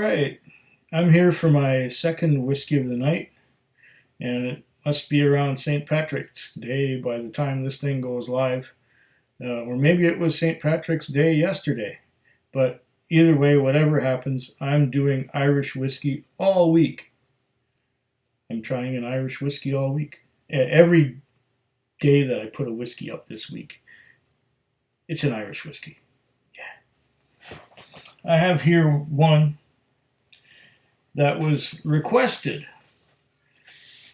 right, I'm here for my second whiskey of the night, and it must be around St. Patrick's Day by the time this thing goes live. Or maybe it was St. Patrick's Day yesterday. But either way, whatever happens, I'm doing Irish whiskey all week. I'm trying an Irish whiskey all week. Every day that I put a whiskey up this week, it's an Irish whiskey. Yeah. I have here one that was requested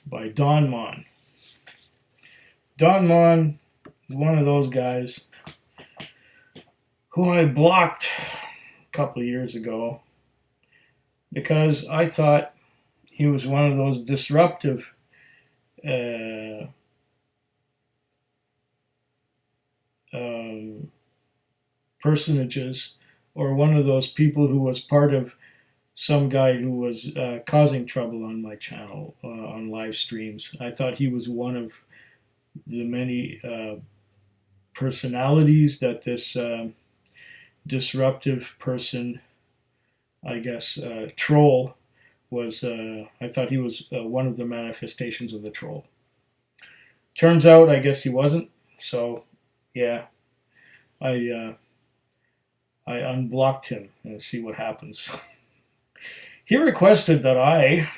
by Don Mon. Don Mon is one of those guys who I blocked a couple of years ago because I thought he was one of those disruptive personages, or one of those people who was part of some guy who was causing trouble on my channel on live streams. I thought he was one of the many personalities that this disruptive person, I guess, troll, was. I thought he was one of the manifestations of the troll. Turns out, I guess he wasn't. So, yeah, I unblocked him and see what happens. He requested that I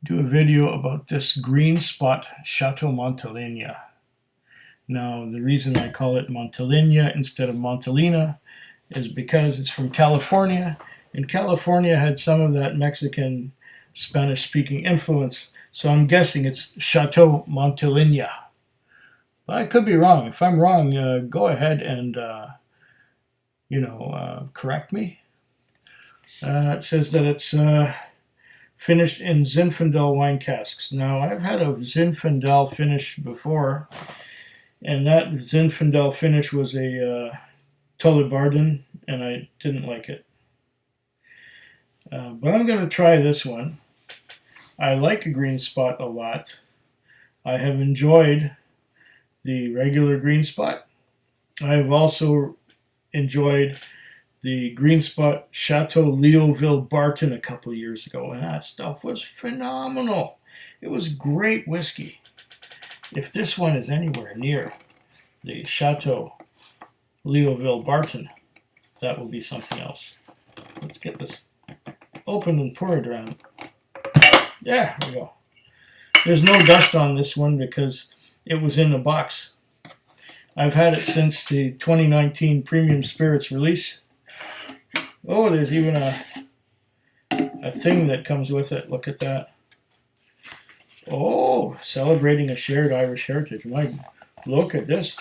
do a video about this Green Spot Chateau Montelena. Now, the reason I call it Montelena instead of Montelena is because it's from California, and California had some of that Mexican Spanish-speaking influence, so I'm guessing it's Chateau Montelena. But I could be wrong. If I'm wrong, go ahead and, correct me. It says that it's finished in Zinfandel wine casks. Now, I've had a Zinfandel finish before, and that Zinfandel finish was a Chateau Barton, and I didn't like it. But I'm going to try this one. I like a Green Spot a lot. I have enjoyed the regular Green Spot. I have also enjoyed the Green Spot Chateau Leoville Barton a couple of years ago, and that stuff was phenomenal. It was great whiskey. If this one is anywhere near the Chateau Leoville Barton, that will be something else. Let's get this open and pour it around. Yeah, there we go. There's no dust on this one because it was in the box. I've had it since the 2019 Premium Spirits release. Oh, there's even a thing that comes with it. Look at that. Oh, celebrating a shared Irish heritage. Look at this.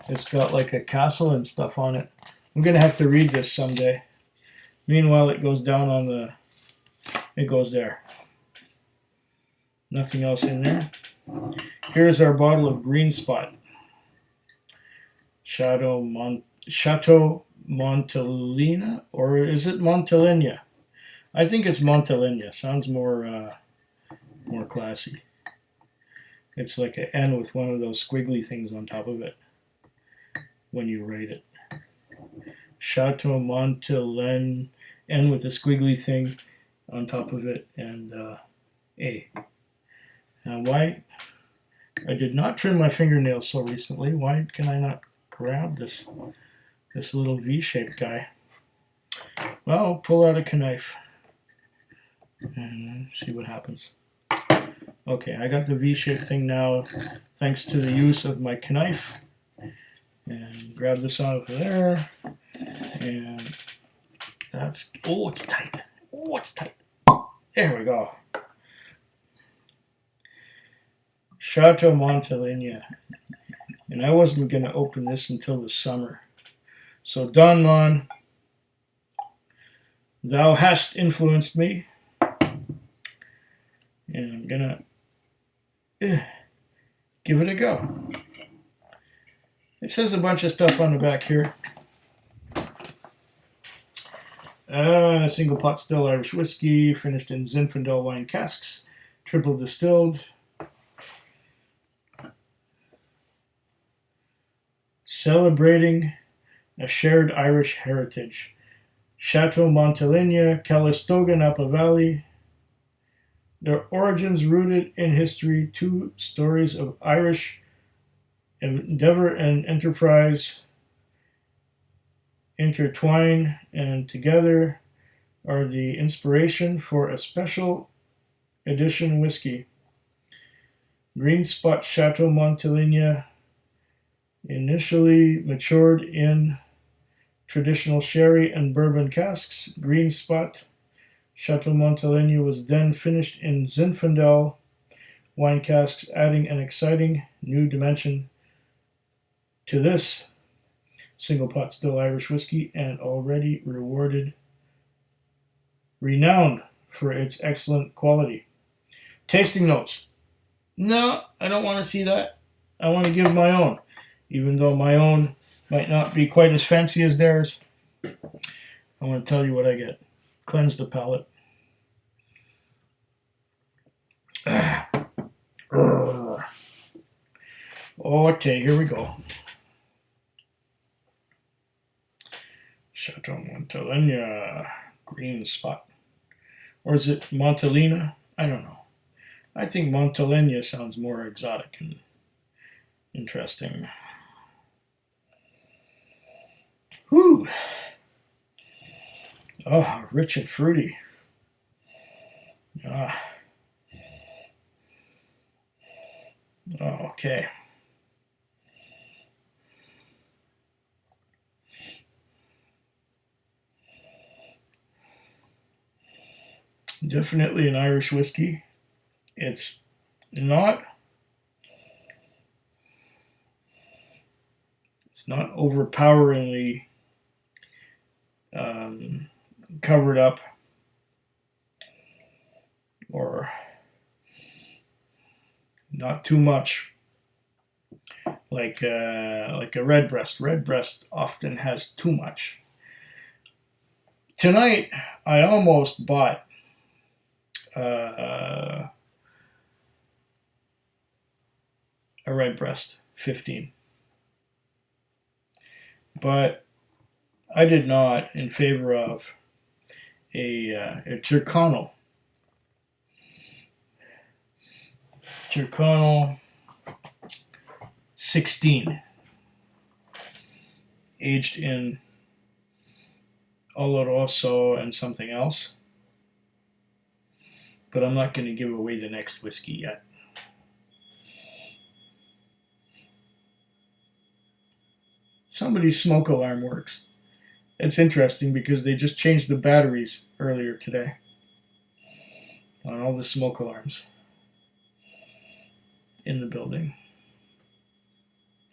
It's got like a castle and stuff on it. I'm going to have to read this someday. Meanwhile, it goes down on the... It goes there. Nothing else in there. Here's our bottle of Green Spot. Chateau Montelena, or is it Montelena? I think it's Montelena. Sounds more classy. It's like an N with one of those squiggly things on top of it when you write it. Chateau Montelena, N with a squiggly thing on top of it, and A. Now, why? I did not trim my fingernails so recently. Why can I not grab this little V-shaped guy? Well, I'll pull out a knife and see what happens. Okay, I got the V-shaped thing now thanks to the use of my knife. And grab this out of there. And that's... Oh, it's tight. Oh, it's tight. There we go. Chateau Montelena. And I wasn't going to open this until the summer. So, Don Mon, thou hast influenced me. And I'm going to give it a go. It says a bunch of stuff on the back here. Single pot still Irish whiskey, finished in Zinfandel wine casks, triple distilled. Celebrating a shared Irish heritage. Chateau Montelena, Calistoga, Napa Valley. Their origins rooted in history, two stories of Irish endeavor and enterprise intertwine and together are the inspiration for a special edition whiskey. Green Spot Chateau Montelena initially matured in traditional sherry and bourbon casks. Green Spot Chateau Montelena was then finished in Zinfandel wine casks, adding an exciting new dimension to this single pot still Irish whiskey and already renowned for its excellent quality. Tasting notes. No, I don't want to see that. I want to give my own, even though my own might not be quite as fancy as theirs. I want to tell you what I get. Cleanse the palate. Okay, here we go. Chateau Montelena, Green Spot. Or is it Montelena? I don't know. I think Montelena sounds more exotic and interesting. Whew. Oh, rich and fruity. Ah. Oh, okay. Definitely an Irish whiskey. It's not overpoweringly covered up or not too much like a redbreast. Redbreast often has too much. Tonight, I almost bought a redbreast 15, but I did not in favor of a Turcano. Turcano 16, aged in Oloroso and something else. But I'm not going to give away the next whiskey yet. Somebody's smoke alarm works. It's interesting because they just changed the batteries earlier today on all the smoke alarms in the building.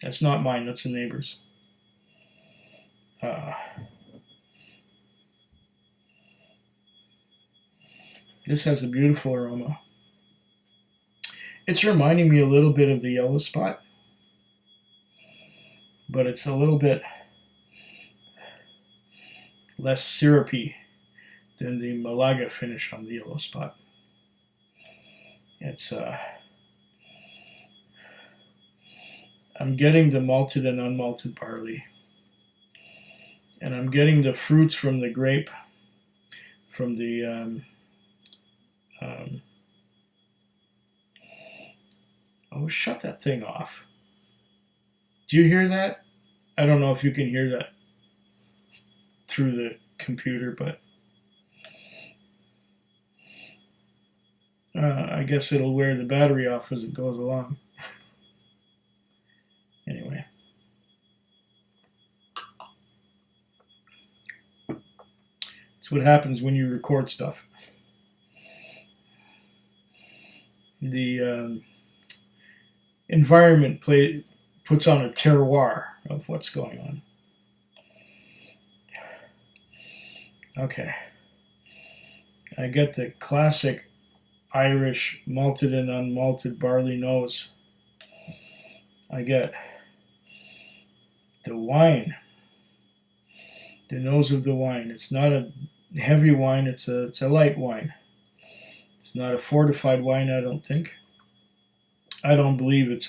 That's not mine, that's the neighbor's. This has a beautiful aroma. It's reminding me a little bit of the Yellow Spot, but it's a little bit less syrupy than the Malaga finish on the Yellow Spot. It's I'm getting the malted and unmalted barley, and I'm getting the fruits from the grape, from the oh, shut that thing off. Do you hear that? I don't know if you can hear that through the computer, but I guess it'll wear the battery off as it goes along. Anyway. It's what happens when you record stuff. The environment puts on a terroir of what's going on. Okay. I get the classic Irish malted and unmalted barley nose. I get the wine, the nose of the wine. It's not a heavy wine, it's a light wine. It's not a fortified wine, I don't think. I don't believe it's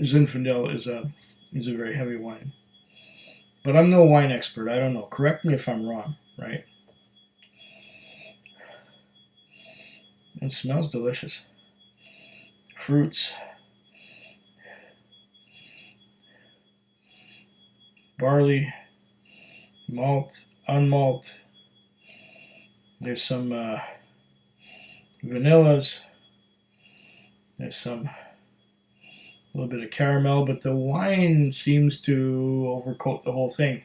Zinfandel is a very heavy wine. But I'm no wine expert. I don't know. Correct me if I'm wrong, right? It smells delicious. Fruits. Barley. Malt. Unmalt. There's some vanillas. There's some a little bit of caramel, but the wine seems to overcoat the whole thing.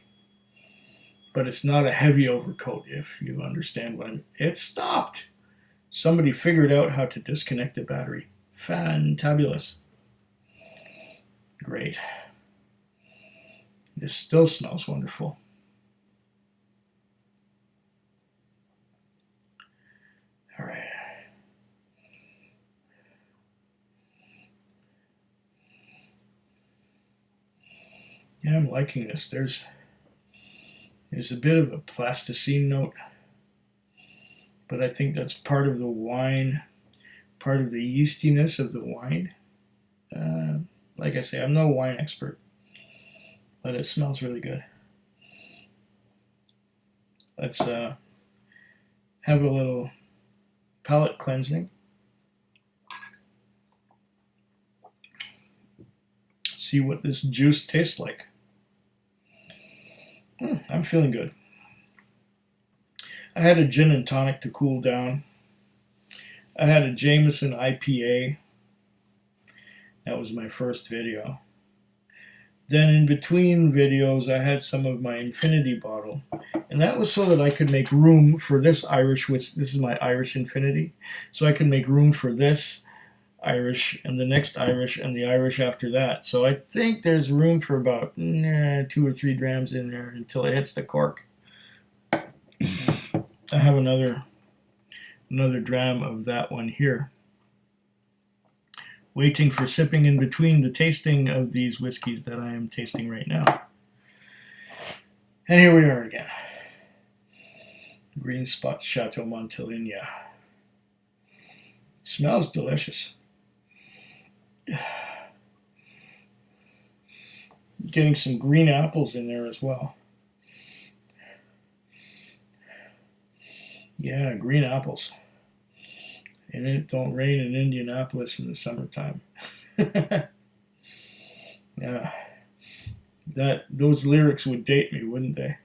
But it's not a heavy overcoat, if you understand what I mean. It stopped. Somebody figured out how to disconnect the battery. Fantabulous. Great. This still smells wonderful. All right. Yeah, I'm liking this. There's a bit of a plasticine note, but I think that's part of the wine, part of the yeastiness of the wine. Like I say, I'm no wine expert, but it smells really good. Let's have a little palate cleansing. See what this juice tastes like. I'm feeling good. I had a gin and tonic to cool down. I had a Jameson IPA. That was my first video. Then in between videos, I had some of my Infinity bottle. And that was so that I could make room for this Irish, which this is my Irish Infinity. So I could make room for this Irish and the next Irish and the Irish after that. So I think there's room for about 2 or 3 drams in there until it hits the cork. I have another dram of that one here, waiting for sipping in between the tasting of these whiskeys that I am tasting right now. And here we are again. Green Spot Chateau Montelena. Smells delicious. Getting some green apples in there as well. Yeah, green apples. And it don't rain in Indianapolis in the summertime. Yeah. Those lyrics would date me, wouldn't they?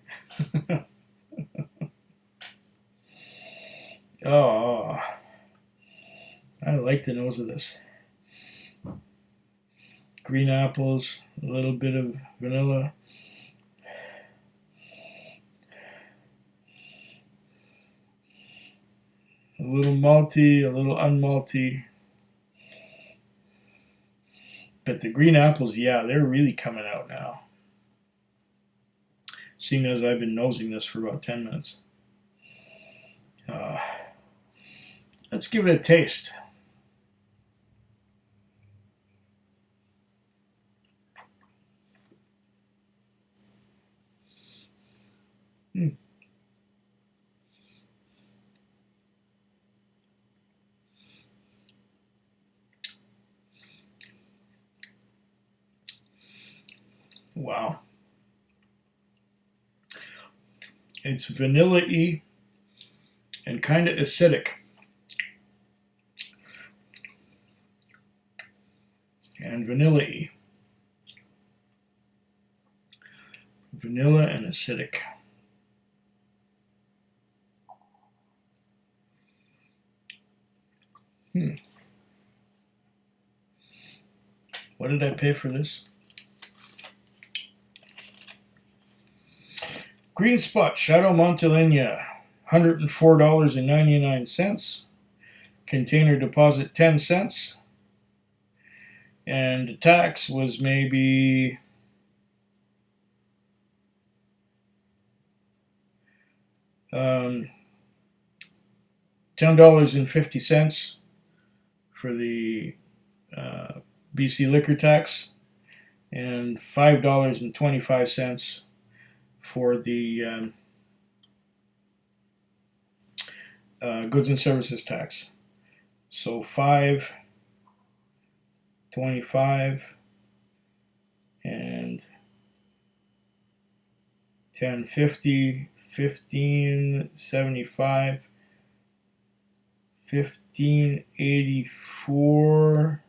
Oh, I like the nose of this. Green apples, a little bit of vanilla. A little malty, a little unmalty. But the green apples, yeah, they're really coming out now. Seeing as I've been nosing this for about 10 minutes. Let's give it a taste. Wow. It's vanilla-y and kind of acidic. And vanilla-y. Vanilla and acidic. What did I pay for this? Green Spot Chateau Montelena, $104.99. Container deposit 10 cents. And the tax was maybe $10.50 for the BC liquor tax, and $5.25 for the goods and services tax. So $5.25 and 10.50, 15.75, 15.84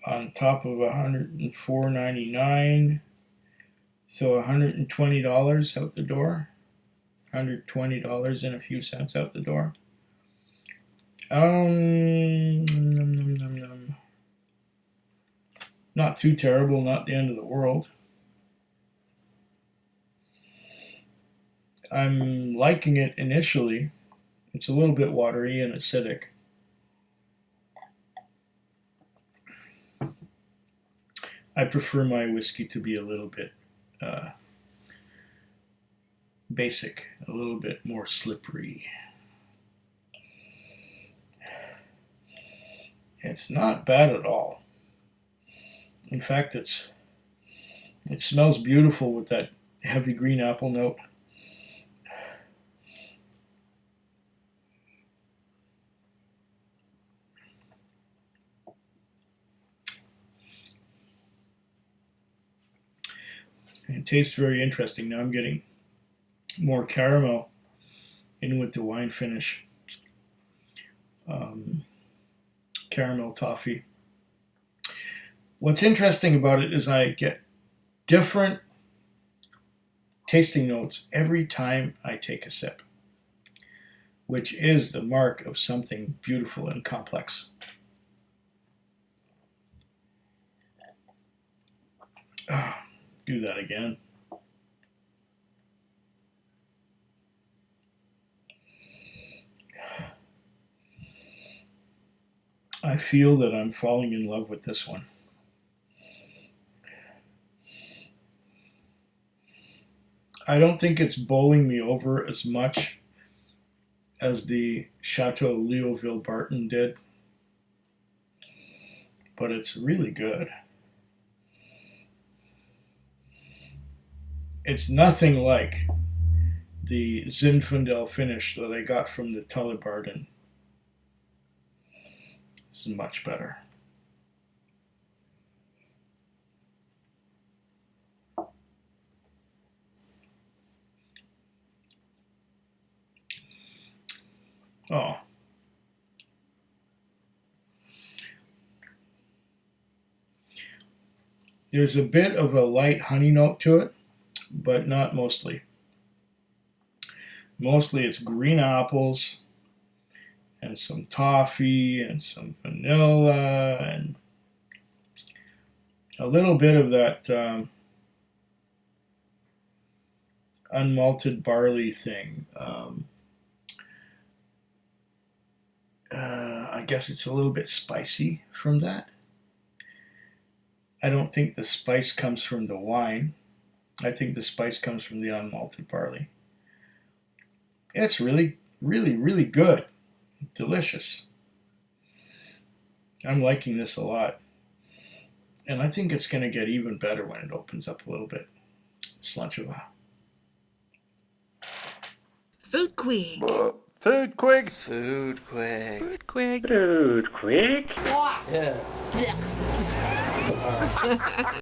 on top of $104.99, so $120 out the door. $120 and a few cents out the door. Not too terrible, not the end of the world. I'm liking it initially. It's a little bit watery and acidic. I prefer my whiskey to be a little bit basic, a little bit more slippery. It's not bad at all. In fact, it smells beautiful with that heavy green apple note. And it tastes very interesting. Now I'm getting more caramel in with the wine finish. Caramel toffee. What's interesting about it is I get different tasting notes every time I take a sip, which is the mark of something beautiful and complex. Do that again. I feel that I'm falling in love with this one. I don't think it's bowling me over as much as the Chateau Leoville Barton did, but it's really good. It's nothing like the Zinfandel finish that I got from the Chateau Barton. This is much better. Oh. There's a bit of a light honey note to it, but not mostly. Mostly it's green apples and some toffee and some vanilla and a little bit of that unmalted barley thing. I guess it's a little bit spicy from that. I don't think the spice comes from the wine. I think the spice comes from the unmalted barley. It's really, really, really good. Delicious. I'm liking this a lot. And I think it's going to get even better when it opens up a little bit. Chateuau. foodquig. Foodquig. Foodquig. Foodquig. Foodquig. Yeah.